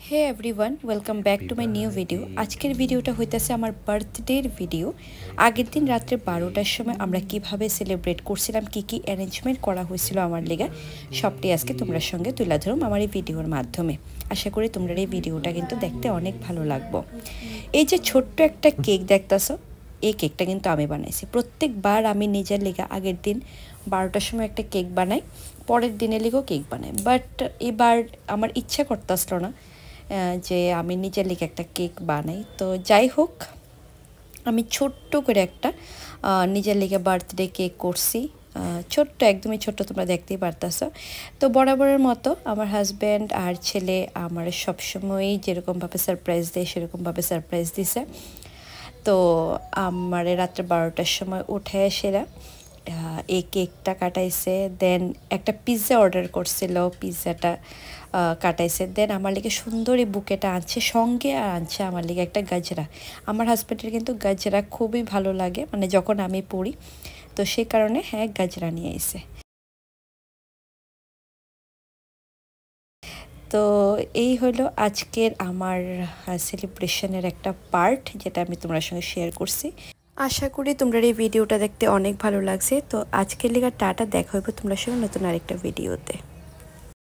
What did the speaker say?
Hey everyone, welcome back to my new video. আজকের ভিডিওটা হইতেছে আমার বার্থডের ভিডিও। আগের দিন রাত্রে 12টার সময় আমরা কিভাবে সেলিব্রেট করছিলাম, কি কি অ্যারেঞ্জমেন্ট করা হয়েছিল আমার লেগে, সবটি আজকে তোমরা সঙ্গে তুলে ধরুম আমার এই ভিডিওর মাধ্যমে। আশা করি তোমরা এই ভিডিওটা কিন্তু দেখতে অনেক ভালো লাগবো। এই যে ছোট্ট একটা কেক দেখতেছো, এই কেকটা কিন্তু আমি বানাইছি। প্রত্যেকবার আমি নিজের লেগে আগের দিন 12টার সময় একটা কেক বানাই, পরের দিনের লেগেও কেক বানাই, বাট এবার আমার ইচ্ছা করতেছিল না যে আমি নিজের লিগে একটা কেক বানাই। তো যাই হোক, আমি ছোট্ট করে একটা নিজের লিগে বার্থডে কেক করছি। ছোট্ট, একদমই ছোট্ট, তোমরা দেখতেই পারতেছো। তো বরাবরের মতো আমার হাজব্যান্ড আর ছেলে আমার সবসময়ই যেরকমভাবে সারপ্রাইজ দেয় সেরকমভাবে সারপ্রাইজ দিছে। তো আমার রাত্রে 12টার সময় উঠে সেরা এই কেকটা কাটাইছে, দেন একটা পিৎজা অর্ডার করছিল, পিৎজাটা কাটাইছে, দেন আমার লিগে সুন্দর এই বুকেটা আনছে সঙ্গে, আর আনছে আমার লিগে একটা গাজরা। আমার হাজব্যান্ডের কিন্তু গাজরা খুবই ভালো লাগে, মানে যখন আমি পড়ি, তো সেই কারণে হ্যাঁ গাজরা নিয়ে এসে। তো এই হলো আজকের আমার সেলিব্রেশনের একটা পার্ট, যেটা আমি তোমার সঙ্গে শেয়ার করছি। আশা করি তোমরা এই ভিডিওটা দেখতে অনেক ভালো লাগছে। তো আজকের লেগে টাটা, দেখা হইব তোমরা সঙ্গে নতুন আরেকটা ভিডিওতে।